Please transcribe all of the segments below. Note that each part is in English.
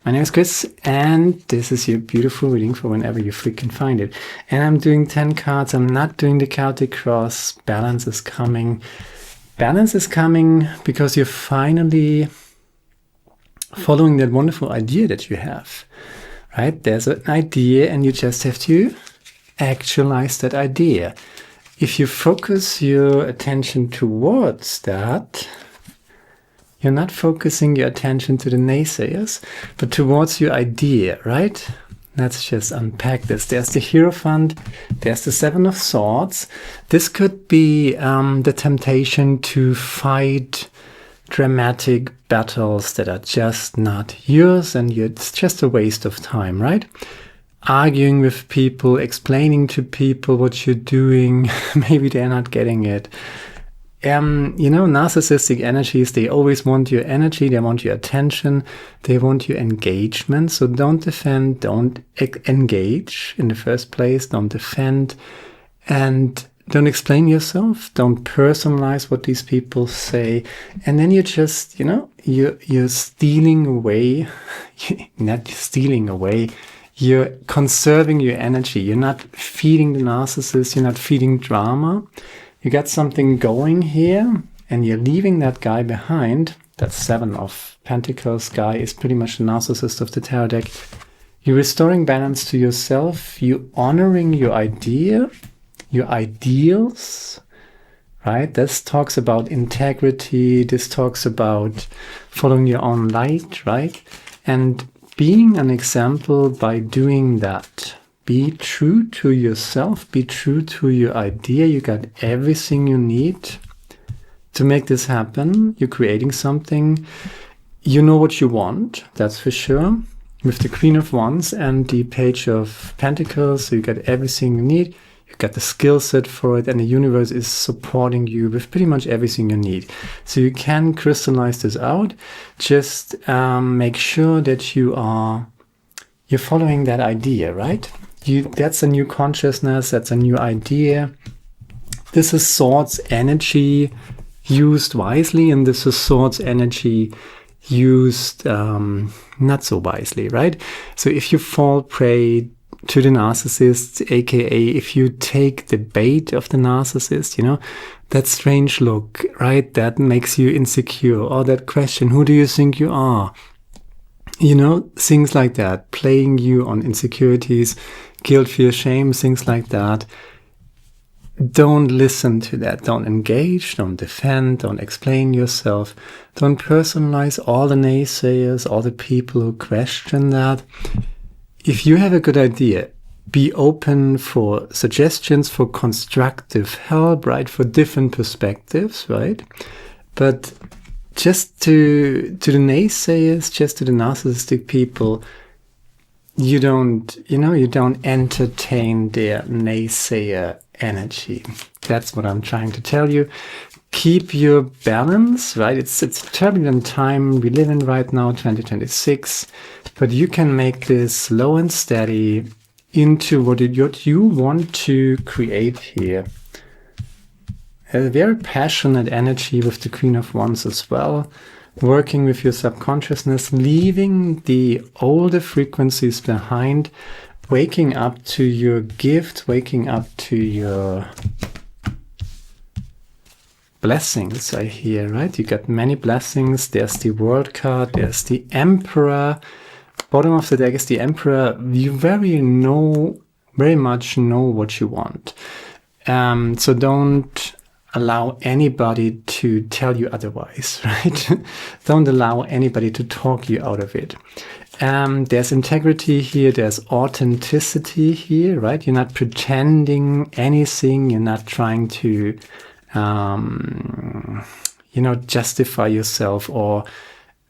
My name is Chris, and this is your beautiful reading for whenever you freaking find it. And I'm doing 10 cards. I'm not doing the Celtic cross. Balance is coming. Balance is coming because you're finally following that wonderful idea that you have, right? There's an idea, and you just have to actualize that idea. If you focus your attention towards that, you're not focusing your attention to the naysayers, but towards your idea, right? Let's just unpack this. There's the Hierophant, there's the Seven of Swords. This could be the temptation to fight dramatic battles that are just not yours, and it's just a waste of time, right? Arguing with people, explaining to people what you're doing, maybe they're not getting it. Narcissistic energies, they always want your energy, they want your attention, they want your engagement. So don't defend, don't engage in the first place, don't defend, and don't explain yourself, don't personalize what these people say. And then you just, you're stealing away, not stealing away, you're conserving your energy. You're not feeding the narcissist, you're not feeding drama. You got something going here, and you're leaving that guy behind. That Seven of Pentacles guy is pretty much the narcissist of the tarot deck. You're restoring balance to yourself. You're honoring your idea, your ideals, right? This talks about integrity. This talks about following your own light, right? And being an example by doing that. Be true to yourself, be true to your idea. You got everything you need to make this happen. You're creating something. You know what you want, that's for sure. With the Queen of Wands and the Page of Pentacles, so you got everything you need. You got the skill set for it, and the universe is supporting you with pretty much everything you need. So you can crystallize this out. Just make sure that you're following that idea, right? That's a new consciousness, that's a new idea. This is Swords energy used wisely, and this is Swords energy used not so wisely, right? So if you fall prey to the narcissist, aka if you take the bait of the narcissist, that strange look, right? That makes you insecure, or that question, who do you think you are? Things like that, playing you on insecurities, guilt, fear, shame, things like that. Don't listen to that. Don't engage, don't defend, don't explain yourself. Don't personalize all the naysayers, all the people who question that. If you have a good idea, be open for suggestions, for constructive help, right? For different perspectives, right? But just to the naysayers, just to the narcissistic people, you don't entertain their naysayer energy. That's what I'm trying to tell you. Keep your balance, right? It's a turbulent time we live in right now, 2026, but you can make this slow and steady into what you want to create here. A very passionate energy with the Queen of Wands as well, working with your subconsciousness, leaving the older frequencies behind, waking up to your gift, waking up to your blessings, I hear, right? You got many blessings. There's the World card, there's the Emperor. Bottom of the deck is the Emperor. You very much know what you want. So don't allow anybody to tell you otherwise, right? Don't allow anybody to talk you out of it. There's integrity here, there's authenticity here, right? You're not pretending anything, you're not trying to, justify yourself or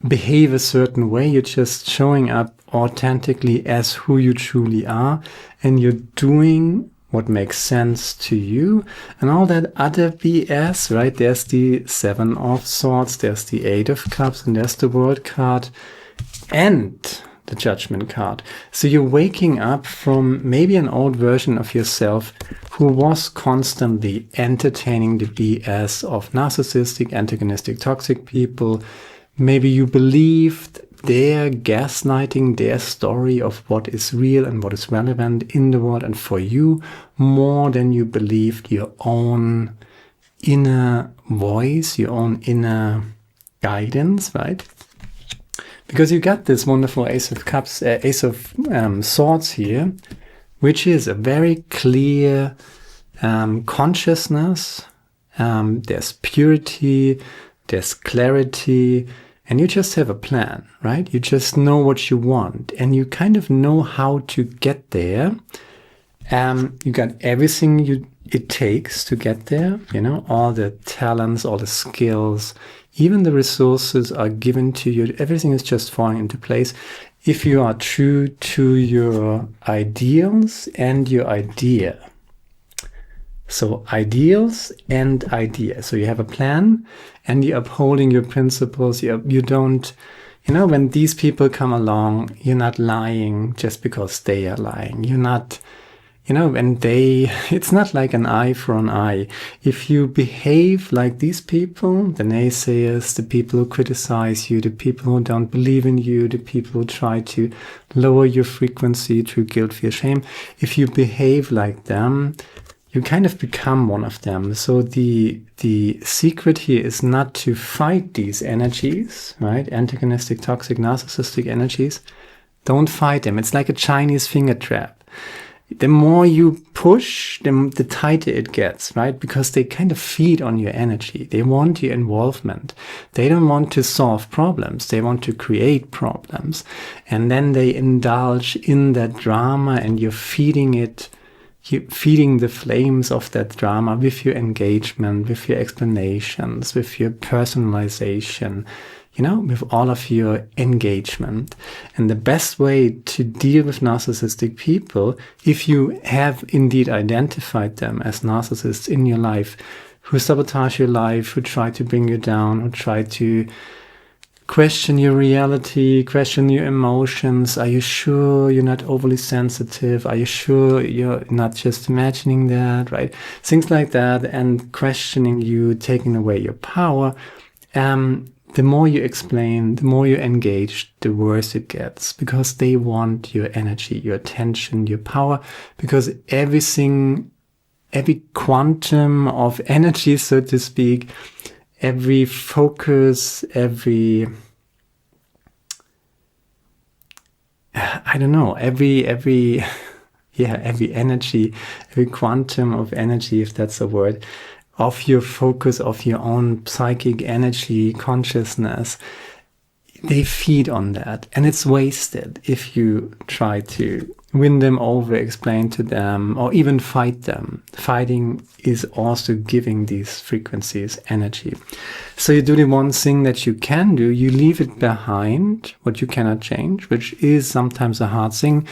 behave a certain way. You're just showing up authentically as who you truly are, and you're doing what makes sense to you, and all that other BS, right? There's the Seven of Swords, there's the Eight of Cups, and there's the World card, and the Judgment card. So you're waking up from maybe an old version of yourself who was constantly entertaining the BS of narcissistic, antagonistic, toxic people. Maybe you believed their gaslighting, their story of what is real and what is relevant in the world and for you, more than you believed your own inner voice, your own inner guidance, right? Because you got this wonderful Ace of Cups, Ace of Swords here, which is a very clear consciousness. There's purity, there's clarity, and you just have a plan, right? You just know what you want, and you kind of know how to get there. You got everything it takes to get there, you know, all the talents, all the skills, even the resources are given to you. Everything is just falling into place if you are true to your ideals and your idea. So ideals and idea. So you have a plan and you're upholding your principles. You don't, you know, when these people come along, you're not lying just because they are lying. You're not, you know, it's not like an eye for an eye. If you behave like these people, the naysayers, the people who criticize you, the people who don't believe in you, the people who try to lower your frequency through guilt, fear, shame, if you behave like them, you kind of become one of them. So the secret here is not to fight these energies, right? Antagonistic, toxic, narcissistic energies. Don't fight them. It's like a Chinese finger trap. The more you push, the tighter it gets, right? Because they kind of feed on your energy. They want your involvement. They don't want to solve problems. They want to create problems. And then they indulge in that drama, and you're feeding the flames of that drama with your engagement, with your explanations, with your personalization, you know, with all of your engagement. And the best way to deal with narcissistic people, if you have indeed identified them as narcissists in your life, who sabotage your life, who try to bring you down, who try to question your reality, question your emotions. Are you sure you're not overly sensitive? Are you sure you're not just imagining that, right? Things like that, and questioning you, taking away your power. The more you explain, the more you engage, the worse it gets, because they want your energy, your attention, your power, because every quantum of energy, so to speak, every focus, every energy, every quantum of energy, if that's a word, of your focus, of your own psychic energy, consciousness, they feed on that. And it's wasted if you try to win them over, explain to them, or even fight them. Fighting is also giving these frequencies energy. So you do the one thing that you can do, you leave it behind, what you cannot change, which is sometimes a hard thing.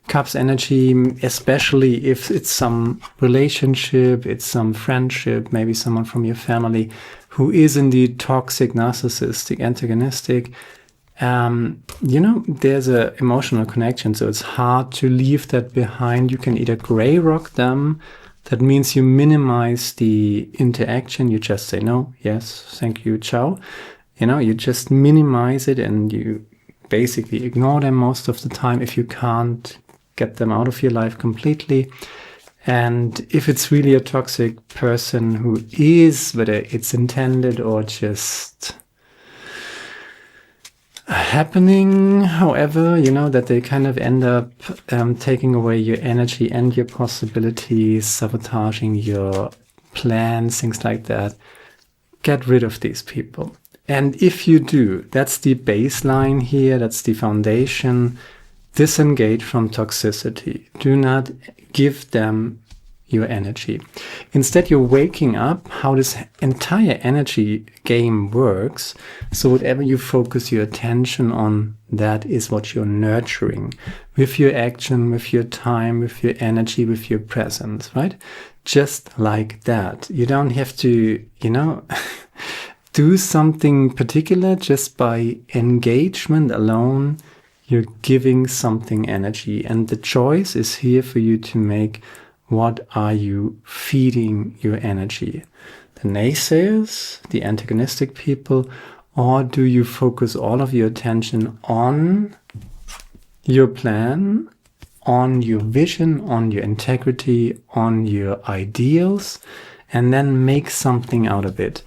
Cups energy, especially if it's some relationship, it's some friendship, maybe someone from your family who is indeed toxic, narcissistic, antagonistic, you know, there's a emotional connection, so it's hard to leave that behind. You can either gray rock them. That means you minimize the interaction. You just say no, yes, thank you, ciao. You know, you just minimize it, and you basically ignore them most of the time if you can't get them out of your life completely. And if it's really a toxic person who is, whether it's intended or just happening, however, you know, that they kind of end up taking away your energy and your possibilities, sabotaging your plans, things like that, get rid of these people. And if you do, that's the baseline here, that's the foundation. Disengage from toxicity. Do not give them your energy. Instead, you're waking up how this entire energy game works. So whatever you focus your attention on, that is what you're nurturing with your action, with your time, with your energy, with your presence, right? Just like that. You don't have to, you know, do something particular. Just by engagement alone, you're giving something energy, and the choice is here for you to make. What are you feeding your energy? The naysayers, the antagonistic people, Or do you focus all of your attention on your plan, on your vision, on your integrity, on your ideals, and then make something out of it?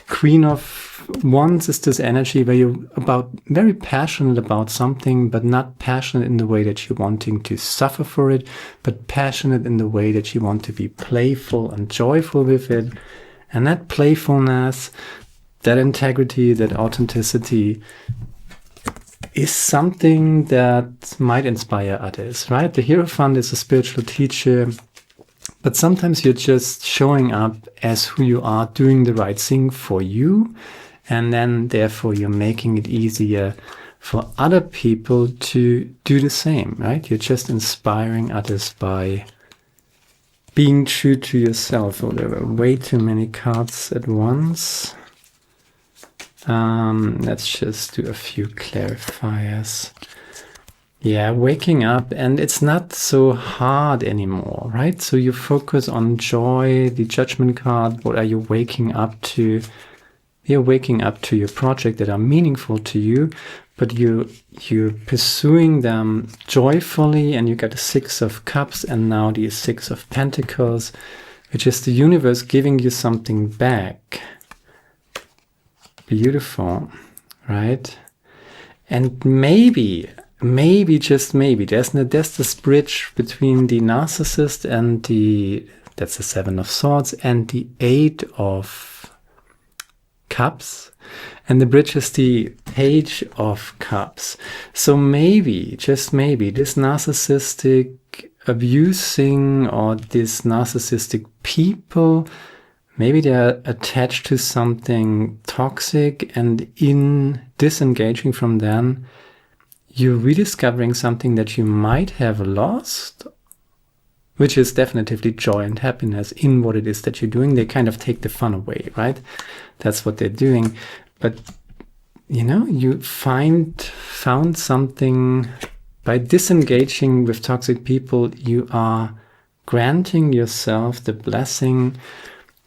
Queen of Wands is this energy where you're very passionate about something, but not passionate in the way that you're wanting to suffer for it, but passionate in the way that you want to be playful and joyful with it. And that playfulness, that integrity, that authenticity is something that might inspire others, right? The Hierophant is a spiritual teacher, but sometimes you're just showing up as who you are, doing the right thing for you, and then therefore you're making it easier for other people to do the same, right? You're just inspiring others by being true to yourself. Oh, there were way too many cards at once. Let's just do a few clarifiers. Yeah, waking up, and it's not so hard anymore, right? So you focus on joy, the Judgment card. What are you waking up to? You're waking up to your project that are meaningful to you, but you're pursuing them joyfully, and you got the Six of Cups and now the Six of Pentacles, which is the universe giving you something back. Beautiful, right? And maybe, just maybe, there's this bridge between the narcissist and that's the Seven of Swords, and the Eight of Cups. And the bridge is the Page of Cups. So maybe, just maybe, this narcissistic abusing or this narcissistic people, maybe they're attached to something toxic, and in disengaging from them, you're rediscovering something that you might have lost, which is definitively joy and happiness in what it is that you're doing. They kind of take the fun away, right? That's what they're doing. But, you found something by disengaging with toxic people. You are granting yourself the blessing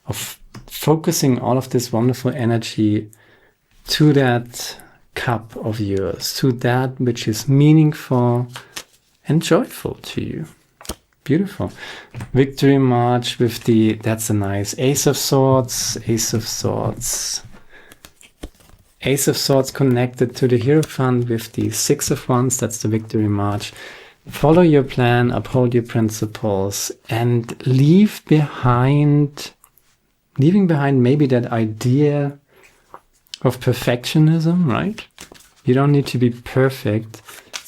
of focusing all of this wonderful energy to that cup of yours, to that which is meaningful and joyful to you. Beautiful. Victory March with that's a nice Ace of Swords, Ace of Swords. Ace of Swords connected to the Hierophant with the Six of Wands, that's the Victory March. Follow your plan, uphold your principles, and leaving behind maybe that idea of perfectionism, right? You don't need to be perfect.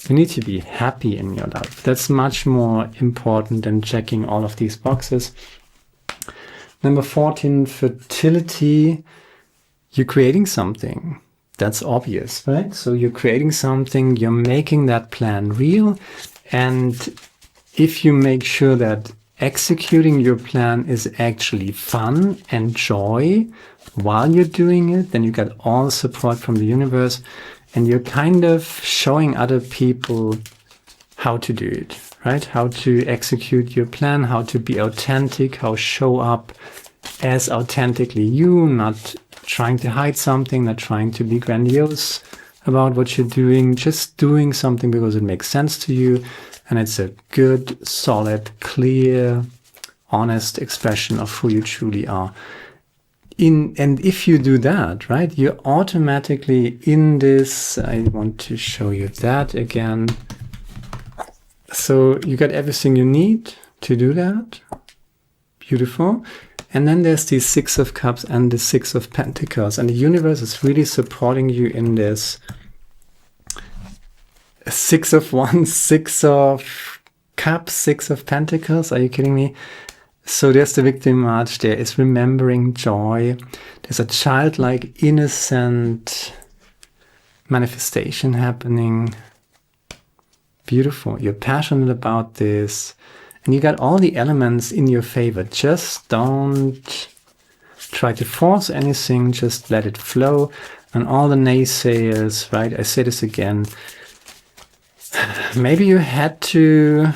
You need to be happy in your life. That's much more important than checking all of these boxes. Number 14, fertility. You're creating something. That's obvious, right? So you're creating something, you're making that plan real. And if you make sure that executing your plan is actually fun and joy while you're doing it, then you get all the support from the universe, and you're kind of showing other people how to do it, right? How to execute your plan, how to be authentic, how show up as authentically you, not trying to hide something, not trying to be grandiose about what you're doing, just doing something because it makes sense to you. And it's a good, solid, clear, honest expression of who you truly are. And if you do that, right, you're automatically in this. I want to show you that again. So you got everything you need to do that. Beautiful. And then there's the Six of Cups and the Six of Pentacles. And the universe is really supporting you in this. Six of Wands, Six of Cups, Six of Pentacles. Are you kidding me? So there's the Victory March. There is remembering joy. There's a childlike, innocent manifestation happening. Beautiful. You're passionate about this. And you got all the elements in your favor. Just don't try to force anything. Just let it flow. And all the naysayers, right? I say this again. Maybe you had to...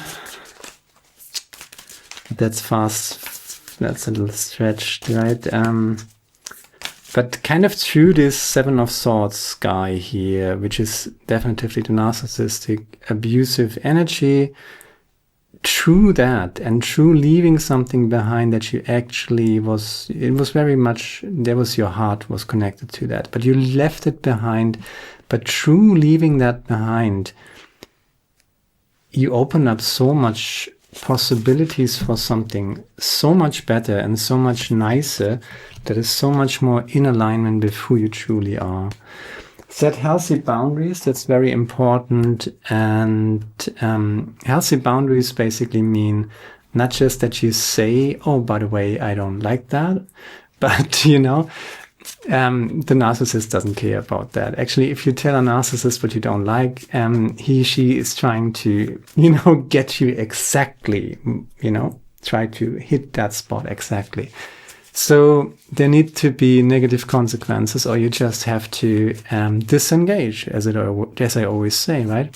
That's fast. That's a little stretched, right? But kind of through this Seven of Swords guy here, which is definitely the narcissistic, abusive energy, through that and through leaving something behind that you actually was, it was very much, there was your heart was connected to that, but you left it behind. But through leaving that behind, you open up so much possibilities for something so much better and so much nicer that is so much more in alignment with who you truly are. Set healthy boundaries, that's very important. And healthy boundaries basically mean not just that you say, oh, by the way, I don't like that, but you know, the narcissist doesn't care about that. Actually, if you tell a narcissist what you don't like, she is trying to, you know, get you exactly, you know, try to hit that spot exactly. So there need to be negative consequences, or you just have to disengage, as I always say, right?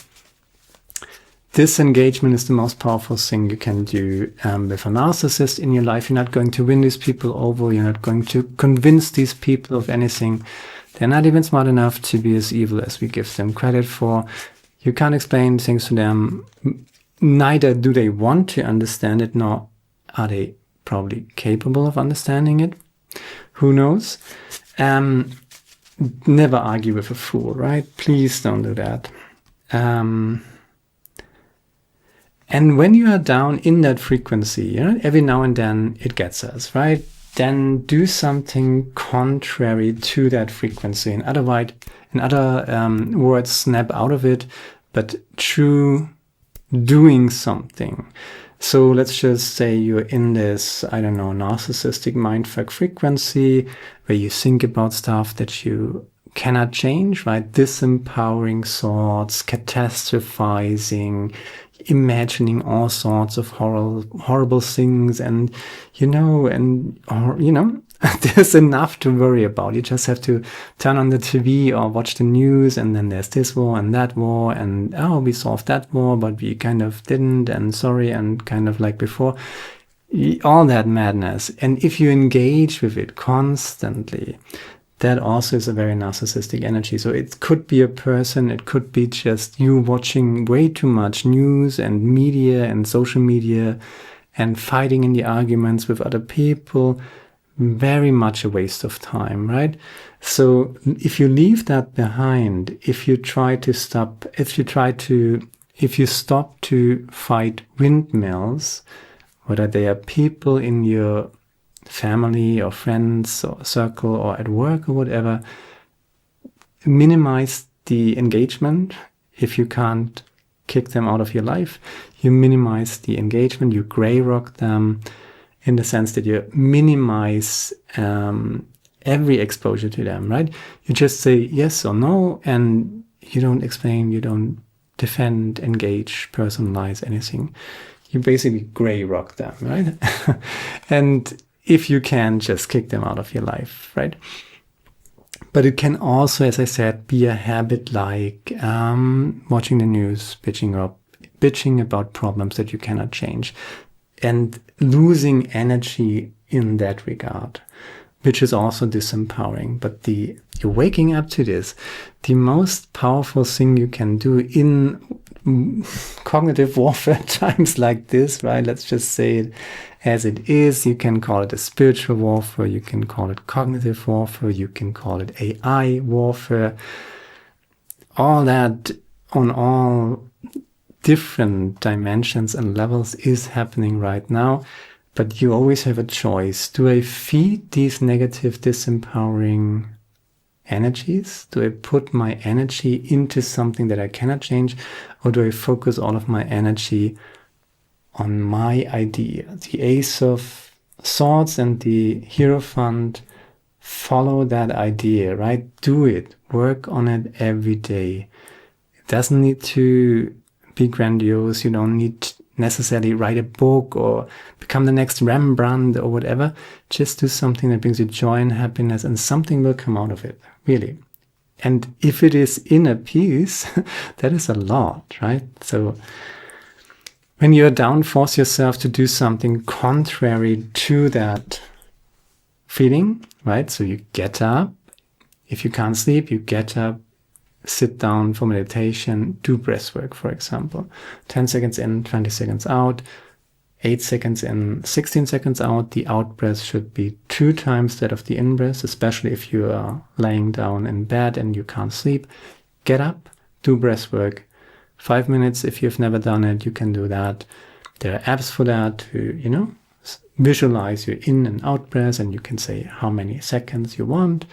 Disengagement is the most powerful thing you can do with a narcissist in your life. You're not going to win these people over. You're not going to convince these people of anything. They're not even smart enough to be as evil as we give them credit for. You can't explain things to them. Neither do they want to understand it, nor are they probably capable of understanding it. Who knows? Never argue with a fool, right? Please don't do that. And when you are down in that frequency, you know, every now and then it gets us, right? Then do something contrary to that frequency. In other words, snap out of it, but through doing something. So let's just say you're in this, I don't know, narcissistic mindfuck frequency where you think about stuff that you cannot change, right? Disempowering thoughts, catastrophizing, imagining all sorts of horrible things, and there's enough to worry about. You just have to turn on the TV or watch the news, and then there's this war and that war, and oh, we solved that war, but we kind of didn't, and sorry, and kind of like before. All that madness. And if you engage with it constantly, that also is a very narcissistic energy. So it could be a person, it could be just you watching way too much news and media and social media and fighting in the arguments with other people. Very much a waste of time, right? So if you leave that behind, if you stop to fight windmills, whether they are people in your family or friends or circle or at work or whatever, minimize the engagement. If you can't kick them out of your life, you minimize the engagement, you gray rock them in the sense that you minimize every exposure to them, right? You just say yes or no, and you don't explain, you don't defend, engage, personalize anything. You basically gray rock them, right? And if you can, just kick them out of your life, right? But it can also, as I said, be a habit like watching the news, bitching about problems that you cannot change, and losing energy in that regard, which is also disempowering. But you're waking up to this. The most powerful thing you can do in cognitive warfare times like this, right? Let's just say it as it is. You can call it a spiritual warfare. You can call it cognitive warfare. You can call it AI warfare. All that on all different dimensions and levels is happening right now. But you always have a choice. Do I feed these negative, disempowering energies? Do I put my energy into something that I cannot change? Or do I focus all of my energy on my idea? The Ace of Swords and the Hierophant follow that idea, right? Do it. Work on it every day. It doesn't need to be grandiose. You don't need necessarily write a book or become the next Rembrandt or whatever. Just do something that brings you joy and happiness, and something will come out of it, really. And if it is inner peace, that is a lot, right? So when you're down, force yourself to do something contrary to that feeling, right? So you get up. If you can't sleep, you get up, sit down for meditation, do breath work, for example. 10 seconds in, 20 seconds out, 8 seconds in, 16 seconds out. The out breath should be 2 times that of the in breath, especially if you are laying down in bed and you can't sleep. Get up, do breath work. 5 minutes, if you've never done it, you can do that. There are apps for that to, visualize your in and out breath, and you can say how many seconds you want.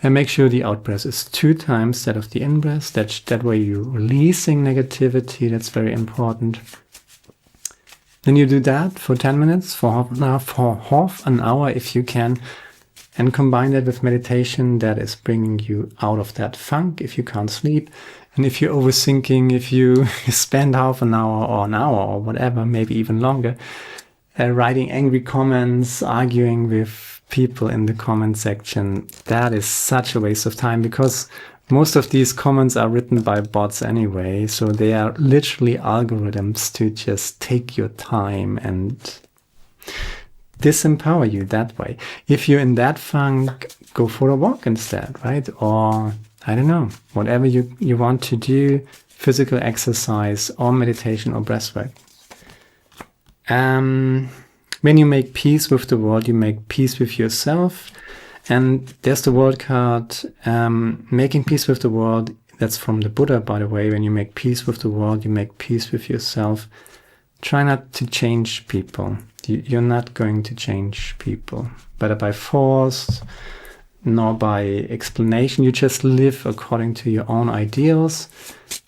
And make sure the out breath is 2 times that of the in breath. That way you're releasing negativity. That's very important. Then you do that for 10 minutes, for half an hour if you can, and combine that with meditation that is bringing you out of that funk if you can't sleep. And if you're overthinking, if you spend half an hour or whatever, maybe even longer, writing angry comments, arguing with people in the comment section, that is such a waste of time, because most of these comments are written by bots anyway. So they are literally algorithms to just take your time and disempower you that way. If you're in that funk, go for a walk instead, right? Or I don't know, whatever you want to do, physical exercise or meditation or breathwork. When you make peace with the world, you make peace with yourself. And there's the world card, making peace with the world. That's from the Buddha, by the way. When you make peace with the world, you make peace with yourself. Try not to change people. You're not going to change people, whether by force nor by explanation. You just live according to your own ideals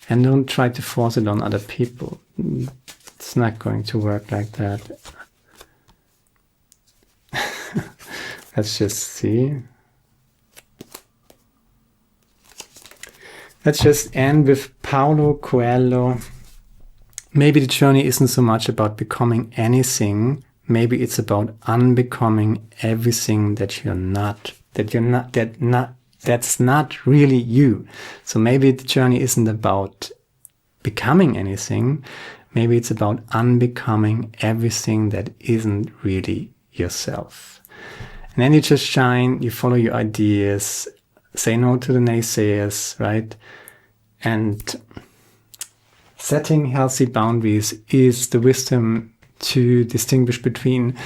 and don't try to force it on other people. It's not going to work like that. Let's just see. Let's just end with Paulo Coelho. Maybe the journey isn't so much about becoming anything. Maybe it's about unbecoming everything that you're not. That's not really you. So maybe the journey isn't about becoming anything. Maybe it's about unbecoming everything that isn't really yourself. And then you just shine, you follow your ideas, say no to the naysayers, right? And setting healthy boundaries is the wisdom to distinguish between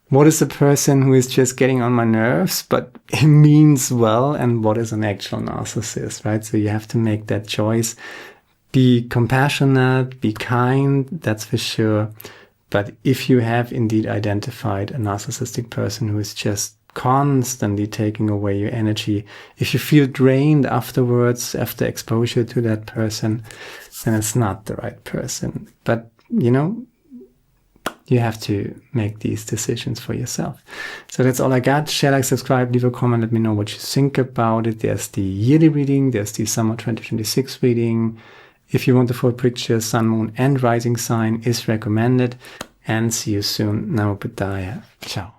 what is a person who is just getting on my nerves, but it means well, and what is an actual narcissist, right? So you have to make that choice. Be compassionate, be kind, that's for sure. But if you have indeed identified a narcissistic person who is just constantly taking away your energy, if you feel drained afterwards, after exposure to that person, then it's not the right person. But, you have to make these decisions for yourself. So that's all I got. Share, like, subscribe, leave a comment, let me know what you think about it. There's the yearly reading, there's the summer 2026 reading. If you want the full picture, sun, moon, and rising sign is recommended. And see you soon. Namo Buddhaya. Ciao.